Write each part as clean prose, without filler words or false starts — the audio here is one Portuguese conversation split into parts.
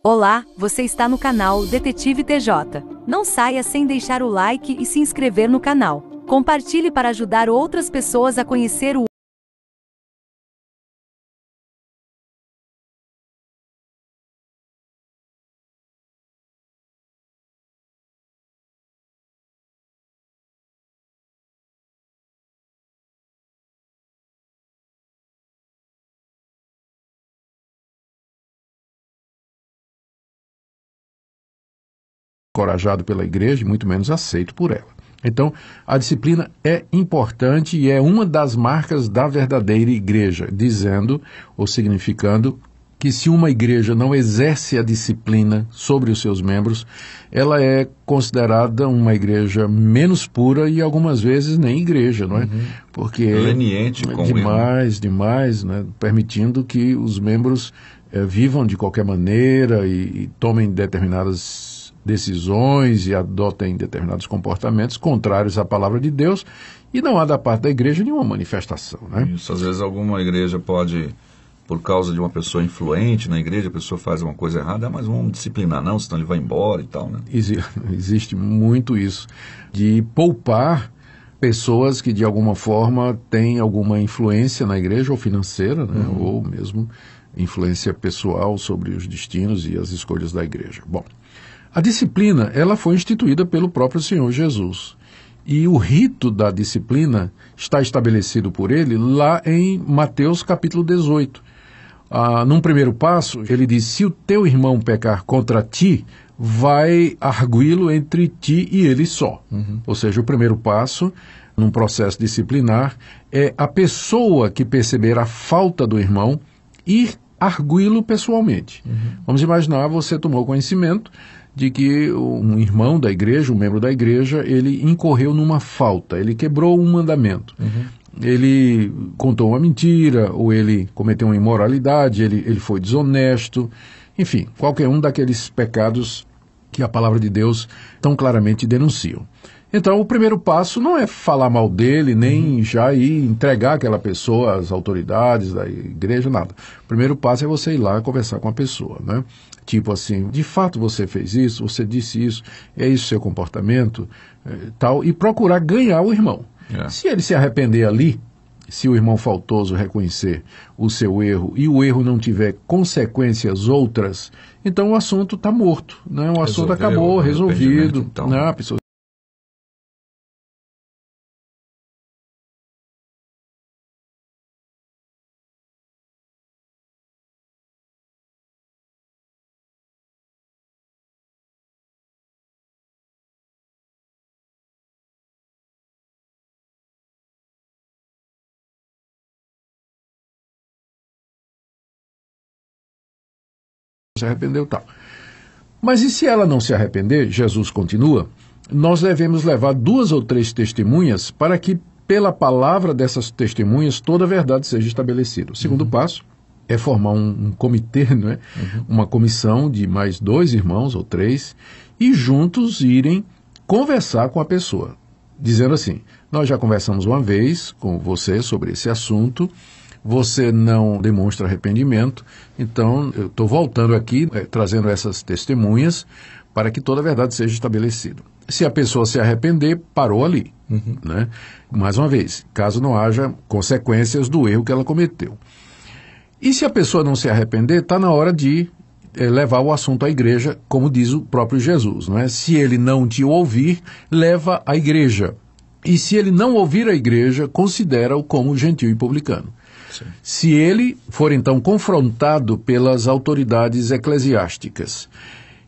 Olá, você está no canal Detetive TJ. Não saia sem deixar o like e se inscrever no canal. Compartilhe para ajudar outras pessoas a conhecer o encorajado pela igreja e muito menos aceito por ela. Então, a disciplina é importante e é uma das marcas da verdadeira igreja, dizendo ou significando que se uma igreja não exerce a disciplina sobre os seus membros, ela é considerada uma igreja menos pura e algumas vezes nem igreja, não é? Porque leniente com demais, né? Permitindo que os membros vivam de qualquer maneira e tomem determinadas decisões e adotem determinados comportamentos contrários à palavra de Deus, e não há da parte da igreja nenhuma manifestação, né? Isso, às vezes alguma igreja pode, por causa de uma pessoa influente na igreja, a pessoa faz uma coisa errada, mas vamos disciplinar não, senão ele vai embora e tal, né? Existe muito isso, de poupar pessoas que de alguma forma têm alguma influência na igreja, ou financeira, né? Ou mesmo influência pessoal sobre os destinos e as escolhas da igreja. Bom, a disciplina, ela foi instituída pelo próprio Senhor Jesus. E o rito da disciplina está estabelecido por ele lá em Mateus capítulo 18. Num primeiro passo, ele diz, se o teu irmão pecar contra ti, vai arguí-lo entre ti e ele só. Ou seja, o primeiro passo num processo disciplinar é a pessoa que perceber a falta do irmão ir arguí-lo pessoalmente. Vamos imaginar, você tomou conhecimento de que um irmão da igreja, um membro da igreja, ele incorreu numa falta, ele quebrou um mandamento. Ele contou uma mentira, ou ele cometeu uma imoralidade, ele foi desonesto, enfim, qualquer um daqueles pecados que a palavra de Deus tão claramente denunciam. Então, o primeiro passo não é falar mal dele, nem já ir entregar aquela pessoa às autoridades da igreja, nada. O primeiro passo é você ir lá conversar com a pessoa, né? Tipo assim, de fato você fez isso, você disse isso, é isso seu comportamento, tal, e procurar ganhar o irmão. Se ele se arrepender ali, se o irmão faltoso reconhecer o seu erro e o erro não tiver consequências outras, então o assunto está morto, né? O assunto acabou, resolvido, então, né? A pessoa se arrependeu, tal. Mas e se ela não se arrepender, Jesus continua, nós devemos levar 2 ou 3 testemunhas para que, pela palavra dessas testemunhas, toda a verdade seja estabelecida. O segundo passo é formar um comitê, não é? Uma comissão de mais 2 irmãos ou 3, e juntos irem conversar com a pessoa, dizendo assim, nós já conversamos uma vez com você sobre esse assunto, você não demonstra arrependimento, então eu estou voltando aqui, trazendo essas testemunhas para que toda a verdade seja estabelecida. Se a pessoa se arrepender, parou ali, né? Mais uma vez, caso não haja consequências do erro que ela cometeu. E se a pessoa não se arrepender, está na hora de levar o assunto à igreja, como diz o próprio Jesus, não é? Se ele não te ouvir, leva à igreja. E se ele não ouvir a igreja, considera-o como gentil e publicano. Sim. Se ele for então confrontado pelas autoridades eclesiásticas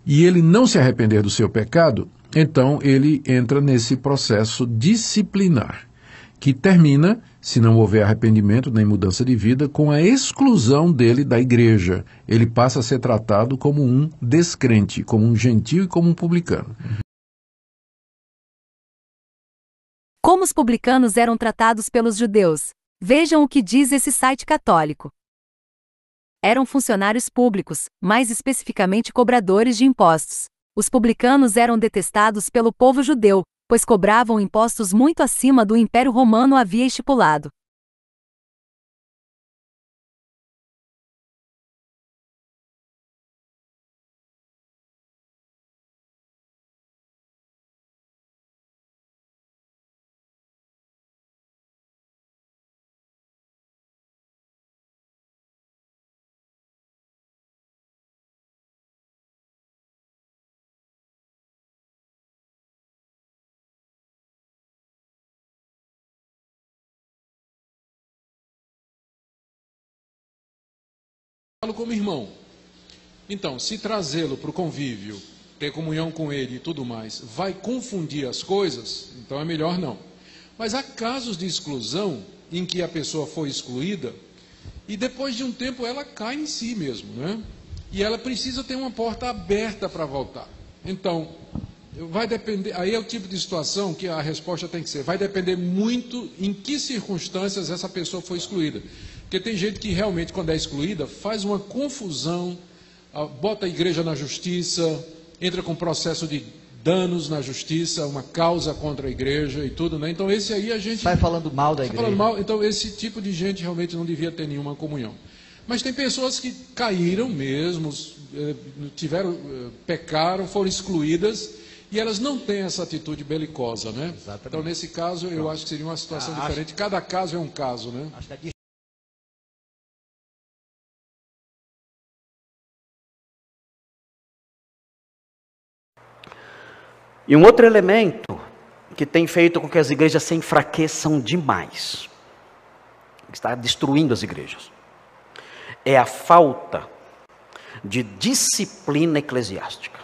e ele não se arrepender do seu pecado, então ele entra nesse processo disciplinar, que termina, se não houver arrependimento nem mudança de vida, com a exclusão dele da igreja. Ele passa a ser tratado como um descrente, como um gentil e como um publicano. Como os publicanos eram tratados pelos judeus. Vejam o que diz esse site católico. Eram funcionários públicos, mais especificamente cobradores de impostos. Os publicanos eram detestados pelo povo judeu, pois cobravam impostos muito acima do Império Romano havia estipulado. como irmão. Então, se trazê-lo para o convívio, ter comunhão com ele e tudo mais, vai confundir as coisas, então é melhor não. Mas há casos de exclusão em que a pessoa foi excluída e depois de um tempo ela cai em si mesmo, né? E ela precisa ter uma porta aberta para voltar. Então, vai depender, aí é o tipo de situação que a resposta tem que ser, vai depender muito em que circunstâncias essa pessoa foi excluída. Porque tem gente que realmente, quando é excluída, faz uma confusão, bota a igreja na justiça, entra com processo de danos na justiça, uma causa contra a igreja e tudo, né? Então esse aí a gente... Sai falando mal da igreja. Falando mal, então esse tipo de gente realmente não devia ter nenhuma comunhão. Mas tem pessoas que caíram mesmo, pecaram, foram excluídas, e elas não têm essa atitude belicosa, né? Exatamente. Então nesse caso eu acho que seria uma situação diferente. Cada caso é um caso, né? Acho que E um outro elemento que tem feito com que as igrejas se enfraqueçam demais, que está destruindo as igrejas, é a falta de disciplina eclesiástica.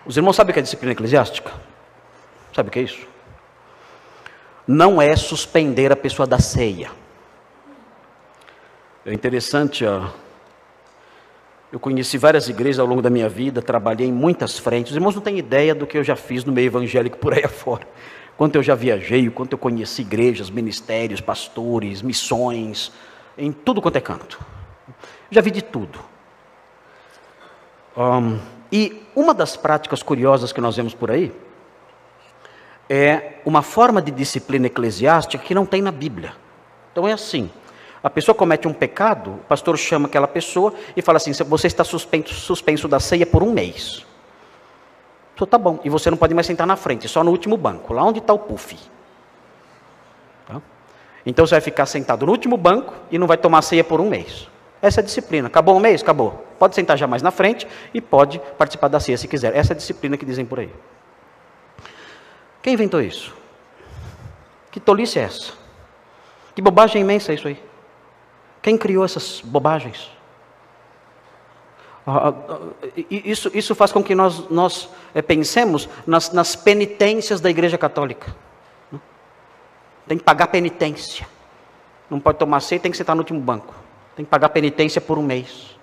Os irmãos sabem o que é disciplina eclesiástica? Sabe o que é isso? Não é suspender a pessoa da ceia. É interessante, eu conheci várias igrejas ao longo da minha vida, trabalhei em muitas frentes. Os irmãos não têm ideia do que eu já fiz no meio evangélico por aí afora. Quanto eu já viajei, o quanto eu conheci igrejas, ministérios, pastores, missões, em tudo quanto é canto. Já vi de tudo. E uma das práticas curiosas que nós vemos por aí é uma forma de disciplina eclesiástica que não tem na Bíblia. Então é assim. A pessoa comete um pecado, o pastor chama aquela pessoa e fala assim: você está suspenso da ceia por 1 mês. Então tá bom, e você não pode mais sentar na frente, só no último banco, lá onde está o puff. Tá? Então você vai ficar sentado no último banco e não vai tomar ceia por 1 mês. Essa é a disciplina. Acabou 1 mês? Acabou. Pode sentar já mais na frente e pode participar da ceia se quiser. Essa é a disciplina que dizem por aí. Quem inventou isso? Que tolice é essa? Que bobagem imensa é isso aí? Quem criou essas bobagens? Isso faz com que nós pensemos nas penitências da Igreja Católica. Tem que pagar penitência. Não pode tomar ceia, tem que sentar no último banco. Tem que pagar penitência por 1 mês.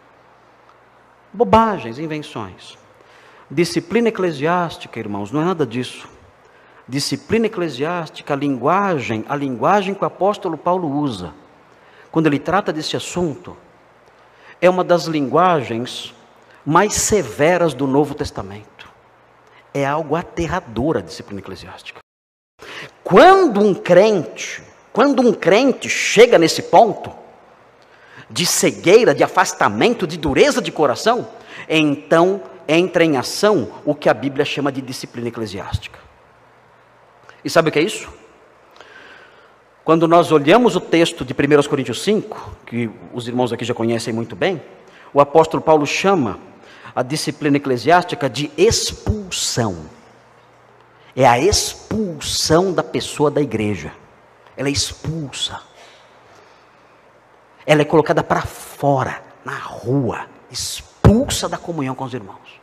Bobagens, invenções. Disciplina eclesiástica, irmãos, não é nada disso. Disciplina eclesiástica, a linguagem que o apóstolo Paulo usa, quando ele trata desse assunto, é uma das linguagens mais severas do Novo Testamento. É algo aterrador a disciplina eclesiástica. Quando um crente chega nesse ponto de cegueira, de afastamento, de dureza de coração, então entra em ação o que a Bíblia chama de disciplina eclesiástica. E sabe o que é isso? Quando nós olhamos o texto de 1 Coríntios 5, que os irmãos aqui já conhecem muito bem, o apóstolo Paulo chama a disciplina eclesiástica de expulsão. É a expulsão da pessoa da igreja. Ela é expulsa. Ela é colocada para fora, na rua, expulsa da comunhão com os irmãos.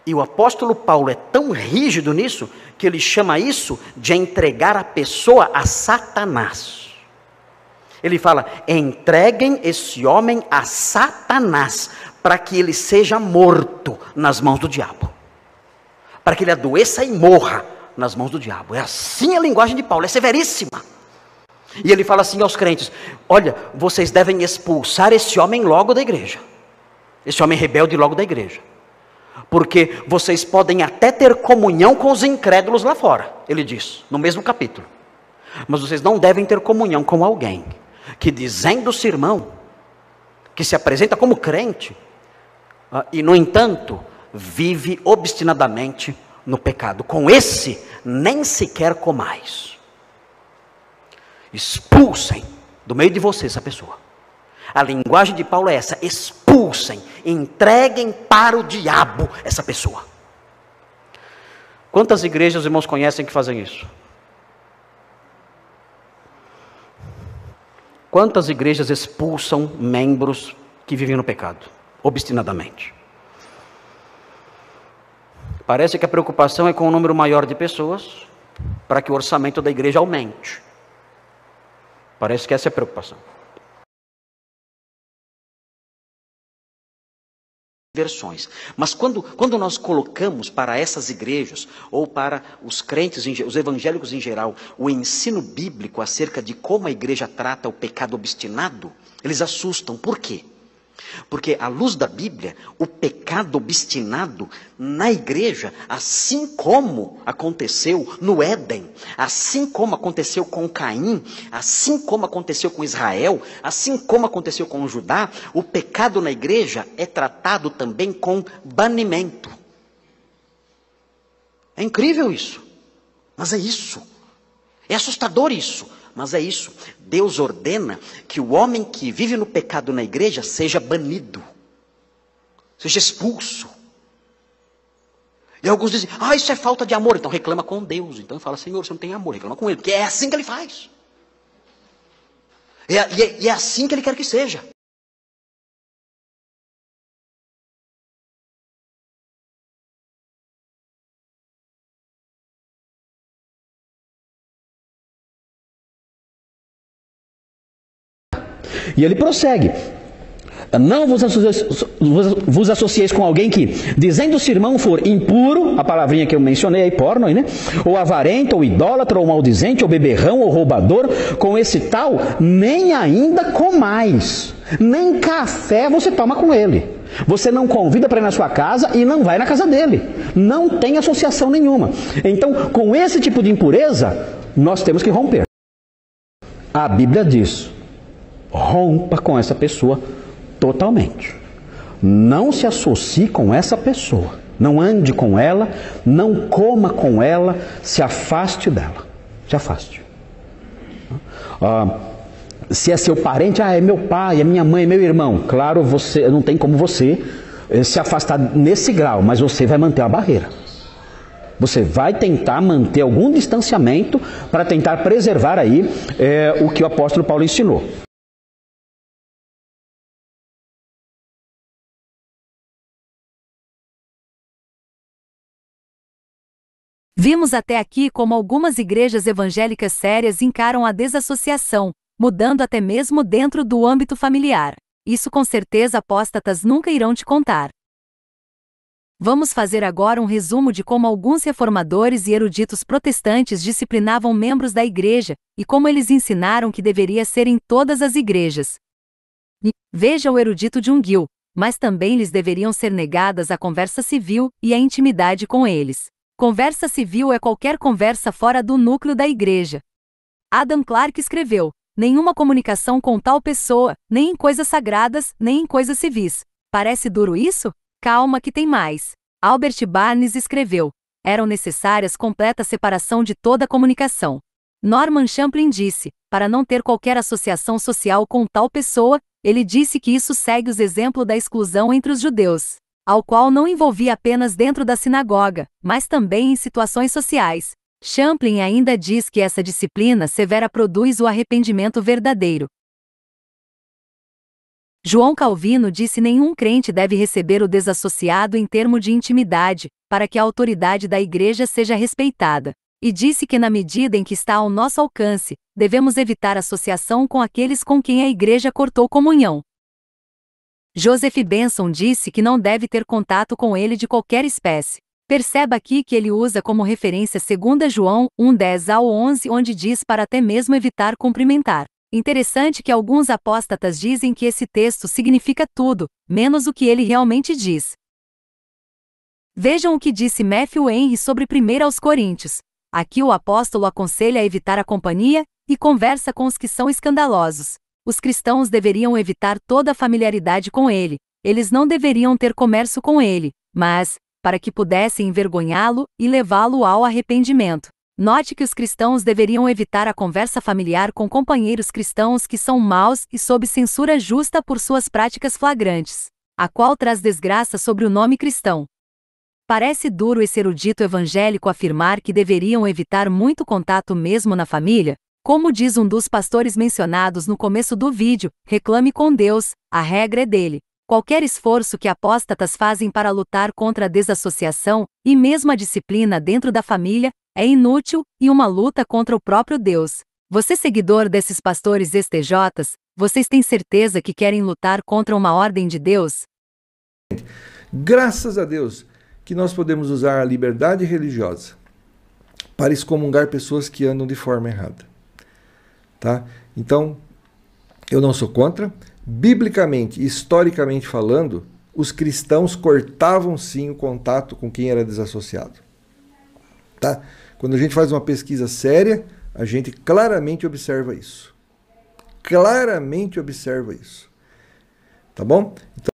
E o apóstolo Paulo é tão rígido nisso, que ele chama isso de entregar a pessoa a Satanás. Ele fala: entreguem esse homem a Satanás, para que ele seja morto nas mãos do diabo. Para que ele adoeça e morra nas mãos do diabo. É assim a linguagem de Paulo, é severíssima. E ele fala assim aos crentes: olha, vocês devem expulsar esse homem logo da igreja. Esse homem rebelde logo da igreja. Porque vocês podem até ter comunhão com os incrédulos lá fora, ele diz, no mesmo capítulo. Mas vocês não devem ter comunhão com alguém que, dizendo-se irmão, que se apresenta como crente, e no entanto, vive obstinadamente no pecado. Com esse, nem sequer comais. Expulsem do meio de vocês essa pessoa. A linguagem de Paulo é essa: expulsem, entreguem para o diabo essa pessoa. Quantas igrejas os irmãos conhecem que fazem isso? Quantas igrejas expulsam membros que vivem no pecado, obstinadamente? Parece que a preocupação é com um número maior de pessoas, para que o orçamento da igreja aumente. Parece que essa é a preocupação. Versões. Mas quando nós colocamos para essas igrejas, ou para os crentes, os evangélicos em geral, o ensino bíblico acerca de como a igreja trata o pecado obstinado, eles assustam. Por quê? Porque, à luz da Bíblia, o pecado obstinado na igreja, assim como aconteceu no Éden, assim como aconteceu com Caim, assim como aconteceu com Israel, assim como aconteceu com Judá, o pecado na igreja é tratado também com banimento. É incrível isso, mas é isso. É assustador isso. Mas é isso, Deus ordena que o homem que vive no pecado na igreja seja banido, seja expulso. E alguns dizem, isso é falta de amor, então reclama com Deus. Então fala, Senhor, você não tem amor, reclama com Ele, porque é assim que Ele faz. E é assim que Ele quer que seja. E ele prossegue. Não vos associeis com alguém que, dizendo se irmão for impuro, a palavrinha que eu mencionei aí, porno, né? Ou avarento, ou idólatra, ou maldizente, ou beberrão, ou roubador, com esse tal, nem ainda comais, nem café você toma com ele. Você não convida para ir na sua casa e não vai na casa dele. Não tem associação nenhuma. Então, com esse tipo de impureza, nós temos que romper. A Bíblia diz: rompa com essa pessoa totalmente. Não se associe com essa pessoa. Não ande com ela, não coma com ela, se afaste dela. Se afaste. Se é seu parente, é meu pai, é minha mãe, é meu irmão. Claro, você não tem como você se afastar nesse grau, mas você vai manter a barreira. Você vai tentar manter algum distanciamento para tentar preservar aí o que o apóstolo Paulo ensinou. Vimos até aqui como algumas igrejas evangélicas sérias encaram a desassociação, mudando até mesmo dentro do âmbito familiar. Isso com certeza apóstatas nunca irão te contar. Vamos fazer agora um resumo de como alguns reformadores e eruditos protestantes disciplinavam membros da igreja, e como eles ensinaram que deveria ser em todas as igrejas. Veja o erudito Jungill, mas também lhes deveriam ser negadas a conversa civil e a intimidade com eles. Conversa civil é qualquer conversa fora do núcleo da igreja. Adam Clarke escreveu: nenhuma comunicação com tal pessoa, nem em coisas sagradas, nem em coisas civis. Parece duro isso? Calma que tem mais. Albert Barnes escreveu: eram necessárias completa separação de toda comunicação. Norman Champlin disse: para não ter qualquer associação social com tal pessoa, ele disse que isso segue os exemplos da exclusão entre os judeus, ao qual não envolvia apenas dentro da sinagoga, mas também em situações sociais. Champlin ainda diz que essa disciplina severa produz o arrependimento verdadeiro. João Calvino disse: nenhum crente deve receber o desassociado em termo de intimidade, para que a autoridade da igreja seja respeitada. E disse que na medida em que está ao nosso alcance, devemos evitar associação com aqueles com quem a igreja cortou comunhão. Joseph Benson disse que não deve ter contato com ele de qualquer espécie. Perceba aqui que ele usa como referência 2 João 1:10-11, onde diz para até mesmo evitar cumprimentar. Interessante que alguns apóstatas dizem que esse texto significa tudo, menos o que ele realmente diz. Vejam o que disse Matthew Henry sobre 1 aos Coríntios. Aqui o apóstolo aconselha a evitar a companhia e conversa com os que são escandalosos. Os cristãos deveriam evitar toda familiaridade com ele. Eles não deveriam ter comércio com ele, mas, para que pudessem envergonhá-lo e levá-lo ao arrependimento. Note que os cristãos deveriam evitar a conversa familiar com companheiros cristãos que são maus e sob censura justa por suas práticas flagrantes, a qual traz desgraça sobre o nome cristão. Parece duro esse erudito evangélico afirmar que deveriam evitar muito contato mesmo na família, Como diz um dos pastores mencionados no começo do vídeo, reclame com Deus, a regra é dele. Qualquer esforço que apóstatas fazem para lutar contra a desassociação, e mesmo a disciplina dentro da família, é inútil e uma luta contra o próprio Deus. Você, seguidor desses pastores STJs, vocês têm certeza que querem lutar contra uma ordem de Deus? Graças a Deus que nós podemos usar a liberdade religiosa para excomungar pessoas que andam de forma errada. Tá? Então, eu não sou contra. Biblicamente, historicamente falando, os cristãos cortavam sim o contato com quem era desassociado. Tá? Quando a gente faz uma pesquisa séria, a gente claramente observa isso. Claramente observa isso. Tá bom? Então,